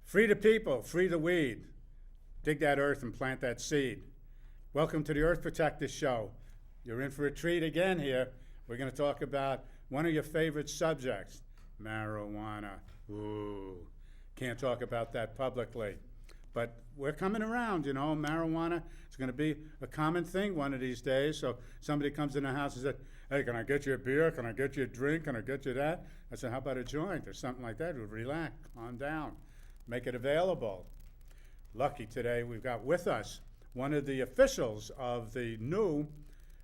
Free the people, free the weed. Dig that earth and plant that seed. Welcome to the Earth Protector Show. You're in for a treat again here. We're going to talk about one of your favorite subjects, marijuana. Ooh, can't talk about that publicly. But we're coming around, marijuana is going to be a common thing one of these days. So somebody comes in the house and says, hey, can I get you a beer? Can I get you a drink? Can I get you that? I said, how about a joint or something like that? Relax, calm down, make it available. Lucky today we've got with us one of the officials of the new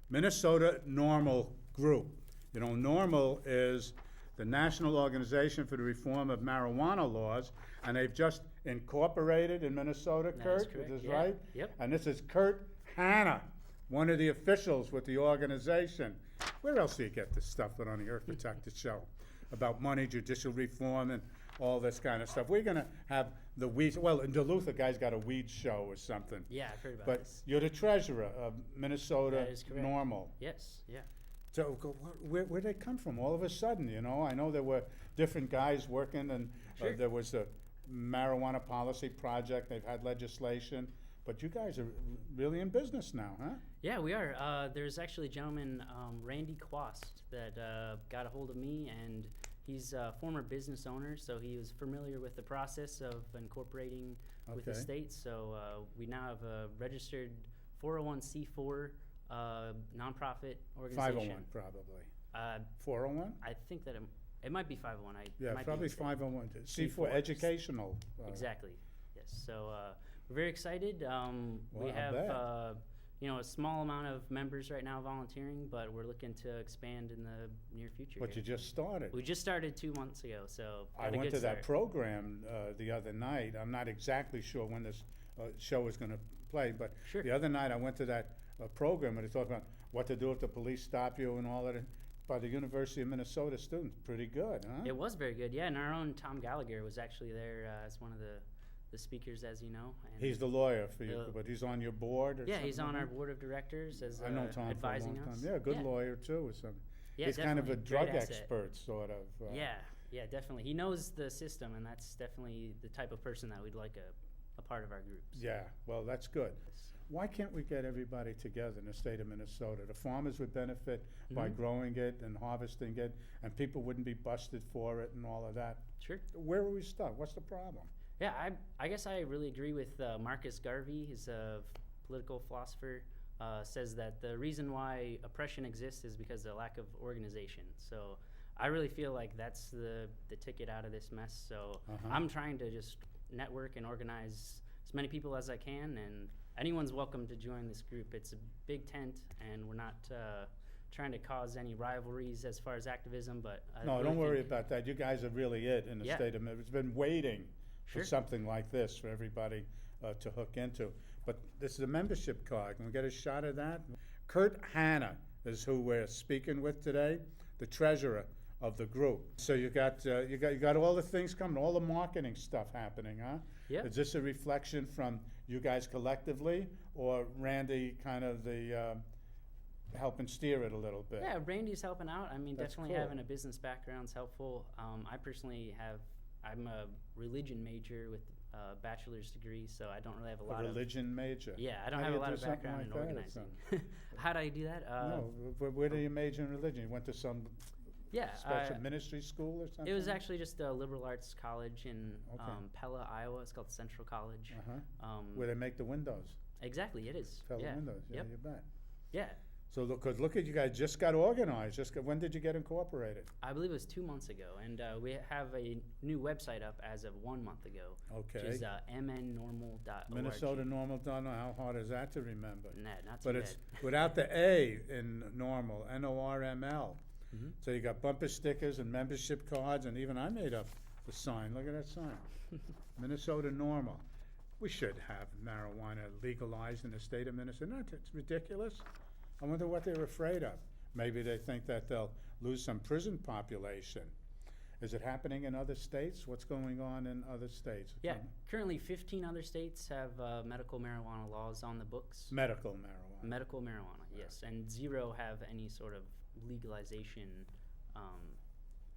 Minnesota NORML group. NORML is the National Organization for the Reform of Marijuana Laws, and they've just incorporated in Minnesota, Kurt, is this right? Yep. And this is Kurt Hanna, one of the officials with the organization. Where else do you get this stuff but on the Earth Protector Show about money, judicial reform, and all this kind of stuff? We're going to have the weed, well, in Duluth, a guy's got a weed show or something. Yeah, I've heard about this. But you're the treasurer of Minnesota That is correct. NORML. Yes, yeah. So where'd they come from all of a sudden, I know there were different guys working, and Sure. there was a marijuana policy project. They've had legislation. But you guys are really in business now, huh? Yeah, we are. There's actually a gentleman, Randy Quast, that got a hold of me, and he's a former business owner, so he was familiar with the process of incorporating with the Okay. state. So we now have a registered 401c4 nonprofit organization. 501 probably. 401? I think that it might be 501. Yeah, might be probably mistaken. 501. C4 C4. educational. Exactly. Yes. So we're very excited. We Well, I have bet. a small amount of members right now volunteering, but we're looking to expand in the near future. But you here. just started. We just started 2 months ago, so I got a went good to that start. program the other night. I'm not exactly sure when this show is going to play, but Sure. the other night I went to that program and they talked about what to do if the police stop you and all that by the University of Minnesota students. Pretty good, huh? It was very good, yeah. And our own Tom Gallagher was actually there as one of the speakers, as you know. And He's the lawyer for you, the- but he's on your board or yeah, something? he's on like our that? board of directors as I've known Tom advising for a long us. time. Yeah, good lawyer too or something. Yeah, He's kind of a definitely. drug Great asset. expert, sort of. Yeah, definitely. He knows the system, and that's definitely the type of person that we'd like a part of our groups. Yeah, well, that's good. Why can't we get everybody together in the state of Minnesota? The farmers would benefit by Mhm. growing it and harvesting it, and people wouldn't be busted for it and all of that. Sure. Where are we stuck? What's the problem? Yeah, I guess I really agree with Marcus Garvey. He's a political philosopher. Says that the reason why oppression exists is because of the lack of organization. So I really feel like that's the ticket out of this mess. So Uh-huh. I'm trying to just network and organize as many people as I can, and anyone's welcome to join this group. It's a big tent, and we're not trying to cause any rivalries as far as activism, but I No, really don't worry think- about that. You guys are really it in the Yeah. state of Minnesota. It's been waiting for Sure. something like this for everybody to hook into. But this is a membership card. Can we get a shot of that? Kurt Hanna is who we're speaking with today, the treasurer of the group. So you got all the things coming, all the marketing stuff happening, huh? Yep. Is this a reflection from you guys collectively, or Randy kind of the helping steer it a little bit? Yeah, Randy's helping out. I mean, That's definitely cool. having a business background's helpful. I personally I'm a religion major with a bachelor's degree, so I don't really have a A lot of. religion major. Yeah, I don't How have do a you lot do of something background in like that or organizing. something? How do I do that? No, where do you major in religion? You went to some Yeah, special ministry school or something? it was actually just a liberal arts college in Okay. Pella, Iowa. It's called Central College. Uh-huh. Where they make the windows, Exactly, it is. Pella yeah. windows. Yeah, Yep. you bet. Yeah, So look at you guys just got organized. When did you get incorporated? I believe it was 2 months ago, and we have a new website up as of 1 month ago. Okay. Which is mnnormal.org. Minnesota NORML. Don't know how hard is that to remember. Nah, not too But bad. it's without the A in NORML, NORML. Mhm. So you got bumper stickers and membership cards, and even I made up the sign. Look at that sign. Minnesota NORML. We should have marijuana legalized in the state of Minnesota. Isn't that it's ridiculous? I wonder what they're afraid of. Maybe they think that they'll lose some prison population. Is it happening in other states? What's going on in other states? Yeah, currently 15 other states have medical marijuana laws on the books. Medical marijuana. Medical marijuana, yes, and 0 have any sort of legalization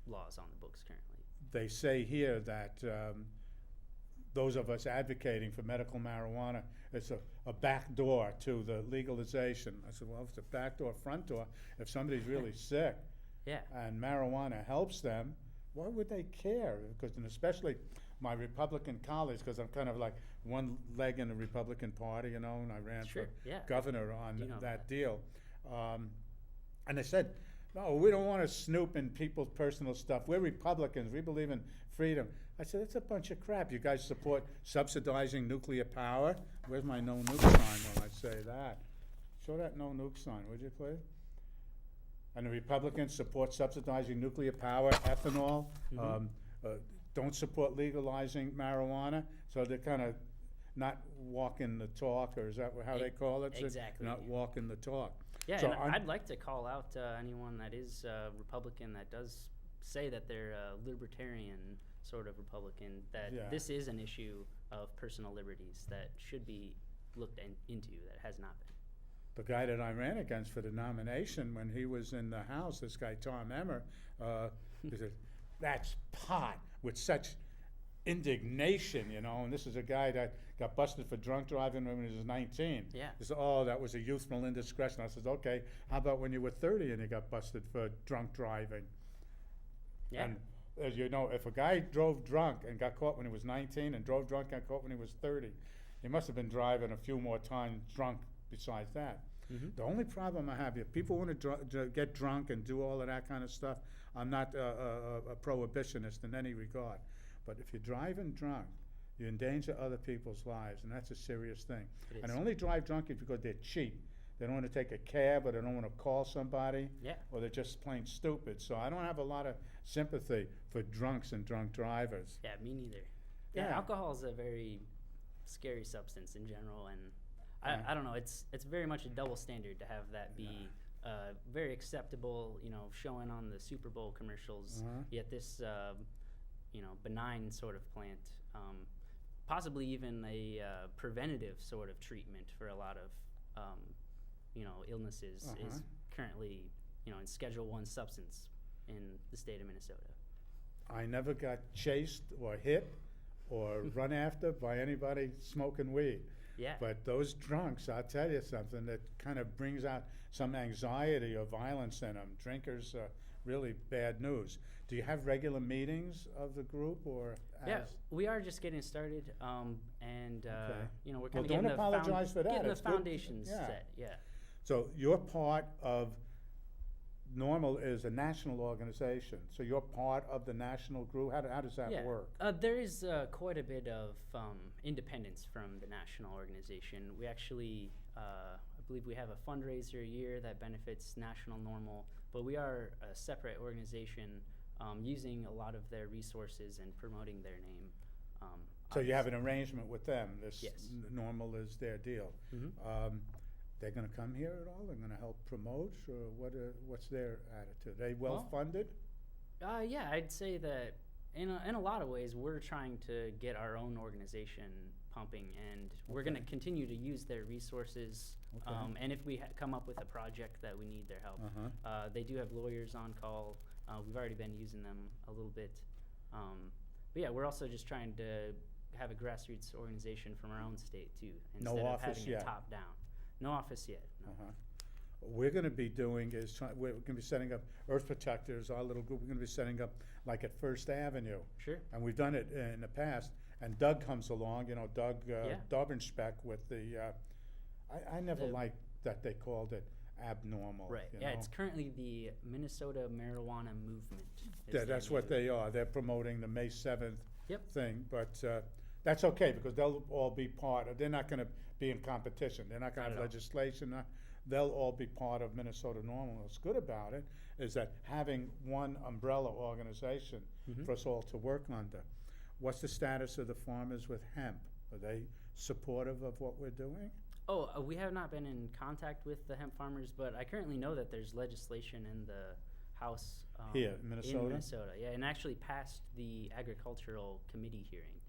laws on the books currently. They say here that those of us advocating for medical marijuana, it's a back door to the legalization. I said, well, if it's a back door, front door, if somebody's really sick Yeah. and marijuana helps them, why would they care? Because, and especially my Republican colleagues, because I'm kind of like one leg in the Republican Party, you know, and I ran Sure, for yeah. governor on Do know that deal. And they said, no, we don't want to snoop in people's personal stuff. We're Republicans. We believe in freedom. I said, that's a bunch of crap. You guys support subsidizing nuclear power? Where's my no nuke sign when I say that? Show that no nuke sign, would you please? And the Republicans support subsidizing nuclear power, ethanol, don't support legalizing marijuana. So they're kind of not walking the talk, or is that how they call it? Exactly. Not walking the talk. Yeah, So and I'd like to call out anyone that is Republican that does say that they're a libertarian sort of Republican, that Yeah. this is an issue of personal liberties that should be looked into, that has not been. The guy that I ran against for the nomination, when he was in the House, this guy Tom Emmer, he said, that's pot, with such indignation, you know, and this is a guy that got busted for drunk driving when he was 19. Yeah. He said, oh, that was a youthful indiscretion. I said, okay, how about when you were 30 and you got busted for drunk driving? Yeah. And as you know, if a guy drove drunk and got caught when he was 19 and drove drunk and got caught when he was 30, he must have been driving a few more times drunk besides that. The only problem I have, if people want to get drunk and do all of that kind of stuff, I'm not a prohibitionist in any regard. But if you're driving drunk, you endanger other people's lives, and that's a serious thing. It And is. they only drive drunk because they're cheap. They don't want to take a cab, or they don't want to call somebody, Yeah. or they're just plain stupid. So I don't have a lot of sympathy for drunks and drunk drivers. Yeah, me neither. Yeah, Yeah. alcohol is a very scary substance in general, and Yeah. I don't know. It's very much a double standard to have that be very acceptable. You know, showing on the Super Bowl commercials. Yet this benign sort of plant, possibly even a preventative sort of treatment for a lot of illnesses, is currently in Schedule 1 substance in the state of Minnesota. I never got chased or hit or run after by anybody smoking weed. Yeah. But those drunks, I'll tell you something, that kind of brings out some anxiety or violence in them. Drinkers are really bad news. Do you have regular meetings of the group, or? Yeah, we are just getting started, and we're Well, kind of don't apologize for that. getting It's the good. foundations Yeah. set. Yeah. So you're part of, NORML is a national organization, so you're part of the national group. How does that Yeah. work? There is quite a bit of independence from the national organization. We actually, I believe we have a fundraiser a year that benefits National NORML, but we are a separate organization using a lot of their resources and promoting their name. So you have an arrangement with them. This Yes. NORML is their deal. They're going to come here at all? They're going to help promote, or what's their attitude? They well funded? Yeah, I'd say that in a lot of ways we're trying to get our own organization pumping, and we're going to continue to use their resources. Okay. And if we come up with a project that we need their help, they do have lawyers on call. We've already been using them a little bit. But yeah, we're also just trying to have a grassroots organization from our own state too, No instead of office having yet. it top down. No office yet. No. What we're going to be doing is we're going to be setting up Earth Protectors, our little group. We're going to be setting up like at First Avenue. Sure. And we've done it in the past. And Doug comes along, Doug Dobenspeck with the, I never liked that they called it abnormal. Right. Yeah, it's currently the Minnesota Marijuana Movement. Yeah, that's what they are. They're promoting the May 7th Yep. thing. But that's okay, because they'll all be part of, they're not going to be in competition. They're not going to Not have at all. legislation. They'll all be part of Minnesota NORML. What's good about it is that having one umbrella organization for us all to work under. What's the status of the farmers with hemp? Are they supportive of what we're doing? Oh, we have not been in contact with the hemp farmers, but I currently know that there's legislation in the House Here in Minnesota? In Minnesota, yeah, and actually passed the Agricultural Committee hearing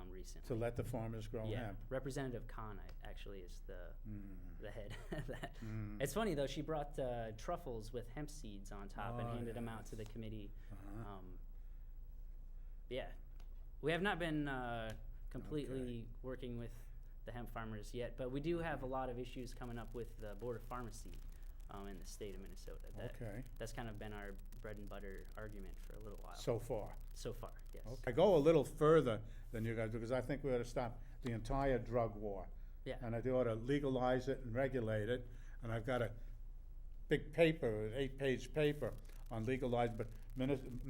recently. To let the farmers grow Yeah, hemp? Representative Khan actually is the head of that. It's funny though, she brought truffles with hemp seeds on top and handed them out to the committee. Yeah, we have not been completely working with the hemp farmers yet, but we do have a lot of issues coming up with the Board of Pharmacy in the state of Minnesota. That's kind of been our bread and butter argument for a little while. So far. So far, yes. Okay. I go a little further than you guys do, because I think we ought to stop the entire drug war. Yeah. And I ought to legalize it and regulate it. And I've got a big paper, an 8-page paper on legalizing, but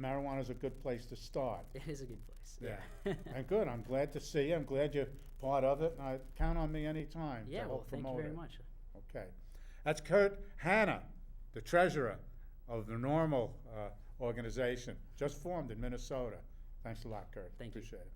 marijuana is a good place to start. It is a good place. Yeah. And good. I'm glad to see you. I'm glad you're part of it. And I count on me anytime Yeah, to well, help thank you promote very it. much. Okay. That's Hanna, the treasurer of the NORML organization, just formed in Minnesota. Thanks a lot, Kurt. Thank you. Appreciate it.